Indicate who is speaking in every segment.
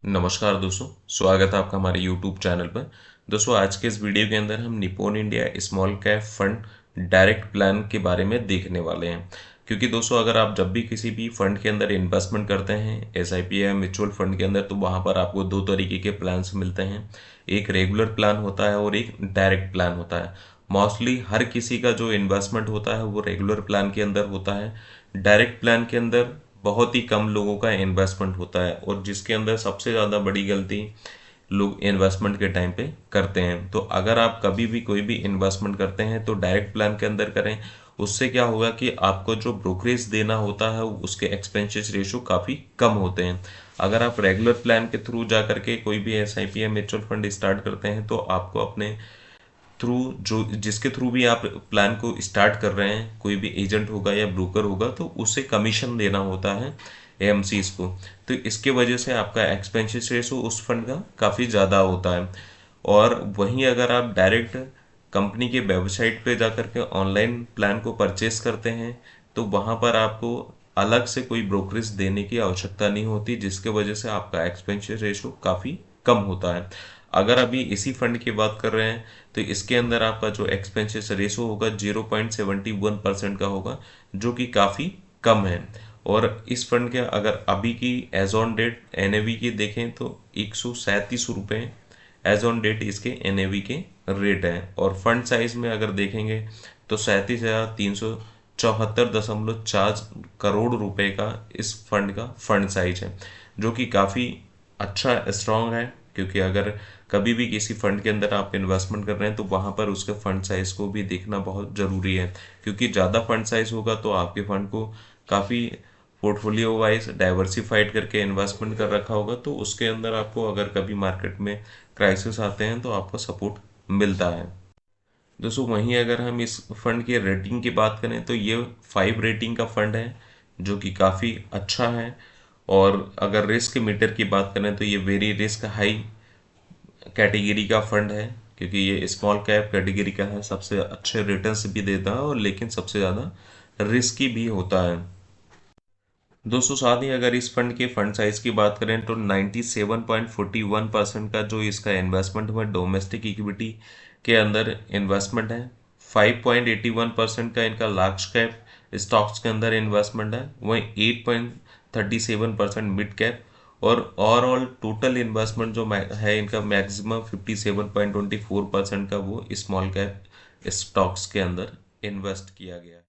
Speaker 1: नमस्कार दोस्तों, स्वागत है आपका हमारे YouTube चैनल पर। दोस्तों, आज के इस वीडियो के अंदर हम Nippon India small cap fund direct plan के बारे में देखने वाले हैं। क्योंकि दोस्तों, अगर आप जब भी किसी भी फंड के अंदर इन्वेस्टमेंट करते हैं, एसआईपी या म्यूचुअल फंड के अंदर, तो वहाँ पर आपको दो तरीके के प्लान्स मिलते हैं। एक रेगुलर प्लान होता है और एक डायरेक्ट प्लान होता है। मोस्टली हर किसी का जो इन्वेस्टमेंट होता है वो रेगुलर प्लान के अंदर होता है। डायरेक्ट प्लान के अंदर बहुत ही कम लोगों का इन्वेस्टमेंट होता है, और जिसके अंदर सबसे ज़्यादा बड़ी गलती लोग इन्वेस्टमेंट के टाइम पे करते हैं। तो अगर आप कभी भी कोई भी इन्वेस्टमेंट करते हैं तो डायरेक्ट प्लान के अंदर करें। उससे क्या होगा कि आपको जो ब्रोकरेज देना होता है उसके एक्सपेंसेस रेशो काफ़ी कम होते हैं। अगर आप रेगुलर प्लान के थ्रू जा करके कोई भी एसआईपी या म्यूचुअल फंड स्टार्ट करते हैं तो आपको अपने थ्रू जो जिसके थ्रू भी आप प्लान को स्टार्ट कर रहे हैं, कोई भी एजेंट होगा या ब्रोकर होगा, तो उससे कमीशन देना होता है एएमसीज को। तो इसके वजह से आपका एक्सपेंसेस रेशो उस फंड का काफ़ी ज़्यादा होता है। और वहीं अगर आप डायरेक्ट कंपनी के वेबसाइट पे जा करके ऑनलाइन प्लान को परचेस करते हैं तो वहाँ पर आपको अलग से कोई ब्रोकरेज देने की आवश्यकता नहीं होती, जिसके वजह से आपका एक्सपेंसेस रेशो काफ़ी कम होता है। अगर अभी इसी फंड की बात कर रहे हैं तो इसके अंदर आपका जो एक्सपेंसेस रेशो होगा 0.71% का होगा, जो कि काफ़ी कम है। और इस फंड के अगर अभी की एज ऑन डेट एनएवी की देखें तो 137 रुपये एज ऑन डेट इसके एनएवी के रेट हैं। और फंड साइज में अगर देखेंगे तो 37,374.4 रुपये का इस फंड का फंड साइज है, जो कि काफ़ी अच्छा स्ट्रांग है। क्योंकि अगर कभी भी किसी फंड के अंदर आप इन्वेस्टमेंट कर रहे हैं तो वहाँ पर उसके फंड साइज को भी देखना बहुत ज़रूरी है। क्योंकि ज़्यादा फंड साइज होगा तो आपके फंड को काफ़ी पोर्टफोलियो वाइज डाइवर्सिफाइड करके इन्वेस्टमेंट कर रखा होगा, तो उसके अंदर आपको अगर कभी मार्केट में क्राइसिस आते हैं तो आपको सपोर्ट मिलता है। दोस्तों, वहीं अगर हम इस फंड की रेटिंग की बात करें तो ये 5 रेटिंग का फंड है, जो कि काफ़ी अच्छा है। और अगर रिस्क मीटर की बात करें तो ये वेरी रिस्क हाई कैटेगरी का फंड है, क्योंकि ये स्मॉल कैप कैटेगरी का है। सबसे अच्छे रिटर्न्स भी देता है और लेकिन सबसे ज़्यादा रिस्की भी होता है। दोस्तों, साथ ही अगर इस फंड के फंड साइज की बात करें तो 97.41% का जो इसका इन्वेस्टमेंट हुआ डोमेस्टिक इक्विटी के अंदर इन्वेस्टमेंट है। 5.81% का इनका लार्ज कैप स्टॉक्स के अंदर इन्वेस्टमेंट है। वहीं 8.37% मिड कैप। और ओवरऑल टोटल इन्वेस्टमेंट जो है इनका मैक्सिमम 57.24% का वो स्मॉल कैप स्टॉक्स के अंदर इन्वेस्ट किया गया है।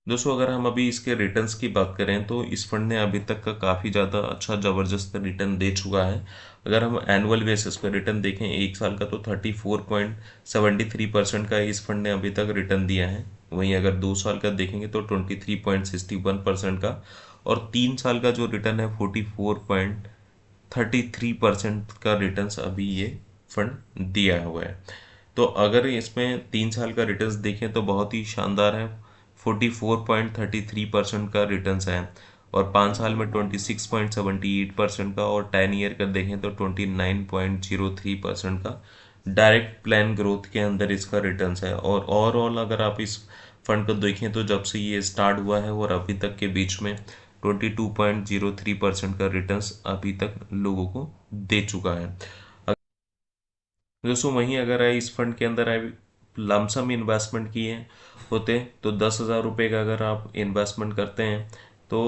Speaker 1: दोस्तों, अगर हम अभी इसके रिटर्न्स की बात करें तो इस फंड ने अभी तक का काफ़ी ज़्यादा अच्छा ज़बरदस्त रिटर्न दे चुका है। अगर हम एनुअल बेसिस पर रिटर्न देखें एक साल का तो 34.73% का इस फंड ने अभी तक रिटर्न दिया है। वहीं अगर 2 साल का देखेंगे तो 23.61% का। और 3 साल का जो रिटर्न है 44.33% का रिटर्न्स अभी ये फंड दिया हुआ है। तो अगर इसमें 3 साल का रिटर्न्स देखें तो बहुत ही शानदार है। 44.33% का रिटर्न्स है। और 5 साल में 26.78% का। और 10 ईयर का देखें तो 29.03% का डायरेक्ट प्लान ग्रोथ के अंदर इसका रिटर्न्स है। और ओवरऑल अगर आप इस फंड को देखें तो जब से ये स्टार्ट हुआ है और अभी तक के बीच में 22.03% का रिटर्न्स अभी तक लोगों को दे चुका है। दोस्तों, वहीं अगर इस फंड के अंदर लमसम इन्वेस्टमेंट किए होते तो 10,000 रुपये का अगर आप इन्वेस्टमेंट करते हैं तो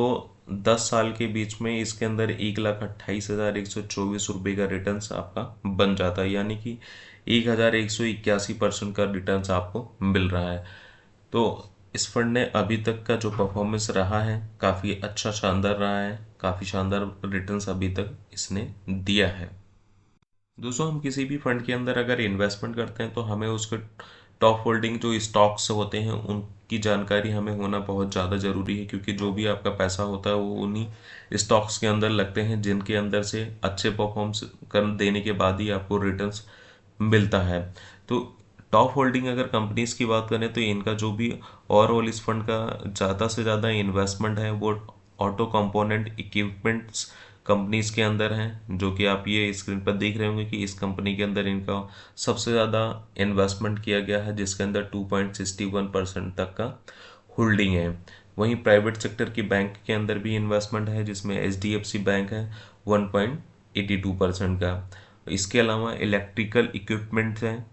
Speaker 1: 10 साल के बीच में इसके अंदर 1,28,124 रुपये का रिटर्न्स आपका बन जाता है, यानी कि 1,181% का रिटर्न्स आपको मिल रहा है। तो इस फंड ने अभी तक का जो परफॉर्मेंस रहा है काफ़ी अच्छा शानदार रहा है। काफ़ी शानदार रिटर्न्स अभी तक इसने दिया है। दोस्तों, हम किसी भी फंड के अंदर अगर इन्वेस्टमेंट करते हैं तो हमें उसके टॉप होल्डिंग जो स्टॉक्स होते हैं उनकी जानकारी हमें होना बहुत ज़्यादा ज़रूरी है। क्योंकि जो भी आपका पैसा होता है वो उन्हीं स्टॉक्स के अंदर लगते हैं जिनके अंदर से अच्छे परफॉर्मेंस कर देने के बाद ही आपको रिटर्न्स मिलता है। तो टॉप होल्डिंग अगर कंपनीज की बात करें तो इनका जो भी ओवरऑल इस फंड का ज़्यादा से ज़्यादा इन्वेस्टमेंट है वो ऑटो कंपोनेंट इक्विपमेंट्स कंपनीज के अंदर हैं, जो कि आप ये स्क्रीन पर देख रहे होंगे कि इस कंपनी के अंदर इनका सबसे ज़्यादा इन्वेस्टमेंट किया गया है, जिसके अंदर 2.61% तक का होल्डिंग है। वहीं प्राइवेट सेक्टर की बैंक के अंदर भी इन्वेस्टमेंट है, जिसमें H D F C bank है 82% का। इसके अलावा इलेक्ट्रिकल इक्विपमेंट्स हैं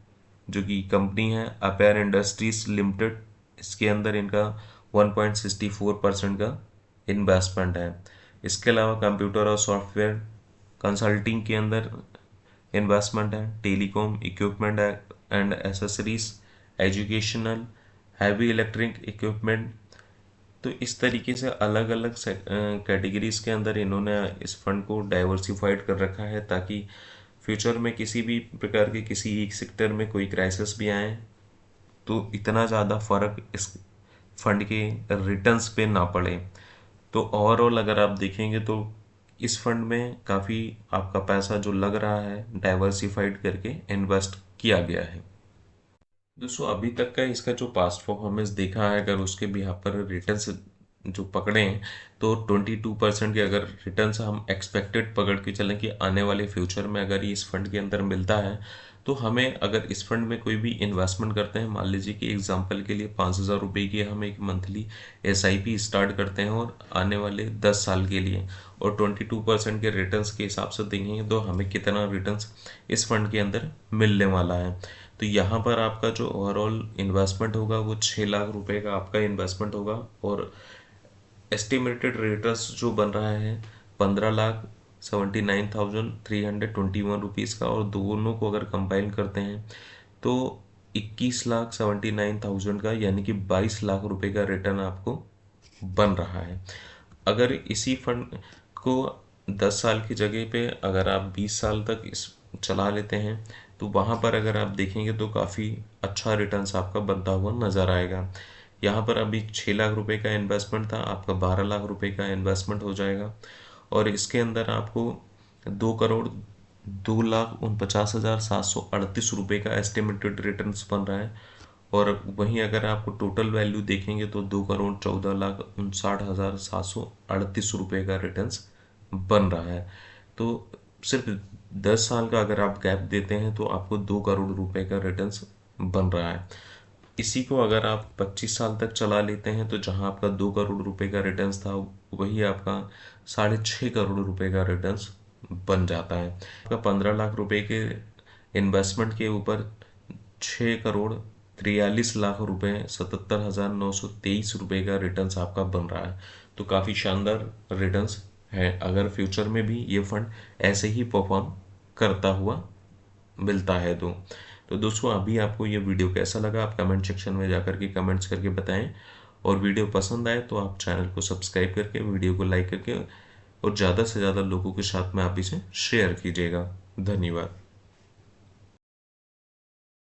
Speaker 1: जो कि कंपनी है अपेयर इंडस्ट्रीज लिमिटेड, इसके अंदर इनका 1.64% का इन्वेस्टमेंट है। इसके अलावा कंप्यूटर और सॉफ्टवेयर कंसल्टिंग के अंदर इन्वेस्टमेंट है, telecom equipment and accessories, educational, heavy electric equipment. तो इस तरीके से अलग अलग कैटेगरीज के अंदर इन्होंने इस फंड को डाइवर्सिफाइड कर रखा है, ताकि फ्यूचर में किसी भी प्रकार के किसी एक सेक्टर में कोई क्राइसिस भी आए तो इतना ज़्यादा फर्क इस फंड के रिटर्न्स पे ना पड़े। तो ओवरऑल अगर आप देखेंगे तो इस फंड में काफ़ी आपका पैसा जो लग रहा है डाइवर्सिफाइड करके इन्वेस्ट किया गया है। दोस्तों अभी तक का इसका जो पास्ट परफॉर्मेंस देखा है, अगर उसके भी यहाँ पर रिटर्न्स जो पकड़े हैं तो 22% के अगर रिटर्न्स हम एक्सपेक्टेड पकड़ के चलें कि आने वाले फ्यूचर में अगर ये इस फंड के अंदर मिलता है तो हमें अगर इस फंड में कोई भी इन्वेस्टमेंट करते हैं, मान लीजिए कि एग्जांपल के लिए 5,000 रुपये की हम एक मंथली SIP स्टार्ट करते हैं और आने वाले 10 साल के लिए, और 22% के रिटर्न्स के हिसाब से देखेंगे तो हमें कितना रिटर्न्स इस फंड के अंदर मिलने वाला है। तो यहाँ पर आपका जो ओवरऑल इन्वेस्टमेंट होगा वो 6 लाख रुपए का आपका इन्वेस्टमेंट होगा, और एस्टिमेटेड रिटर्न्स जो बन रहा है 15,79,321 रुपीज़ का, और दोनों को अगर कंबाइन करते हैं तो 21,79,000 का, यानी कि 22 लाख रुपए का रिटर्न आपको बन रहा है। अगर इसी फंड को 10 साल की जगह पे अगर आप 20 साल तक इस चला लेते हैं तो वहाँ पर अगर आप देखेंगे तो काफ़ी अच्छा रिटर्न्स आपका बनता हुआ नज़र आएगा। यहाँ पर अभी 6 लाख रुपए का इन्वेस्टमेंट था, आपका 12 लाख रुपए का इन्वेस्टमेंट हो जाएगा, और इसके अंदर आपको 2,02,49,738 रुपये का एस्टिमेटेड रिटर्न्स बन रहा है। और वहीं अगर आपको टोटल वैल्यू देखेंगे तो 2,14,59,738 रुपये का रिटर्न्स बन रहा है। तो सिर्फ 10 साल का अगर आप गैप देते हैं तो आपको 2 करोड़ रुपए का रिटर्न्स बन रहा है। इसी को अगर आप 25 साल तक चला लेते हैं तो जहां आपका 2 करोड़ रुपए का रिटर्न्स था वही आपका 6.5 करोड़ रुपए का रिटर्न्स बन जाता है। आपका 15 लाख रुपए के इन्वेस्टमेंट के ऊपर 6,43,00,000 रुपए 77,923 रुपए का रिटर्न्स आपका बन रहा है। तो काफ़ी शानदार रिटर्न्स है अगर फ्यूचर में भी ये फंड ऐसे ही परफॉर्म करता हुआ मिलता है तो दोस्तों अभी आपको ये वीडियो कैसा लगा आप कमेंट सेक्शन में जाकर के कमेंट्स करके बताएं, और वीडियो पसंद आए तो आप चैनल को सब्सक्राइब करके वीडियो को लाइक करके और ज़्यादा से ज़्यादा लोगों के साथ में आप इसे शेयर कीजिएगा। धन्यवाद।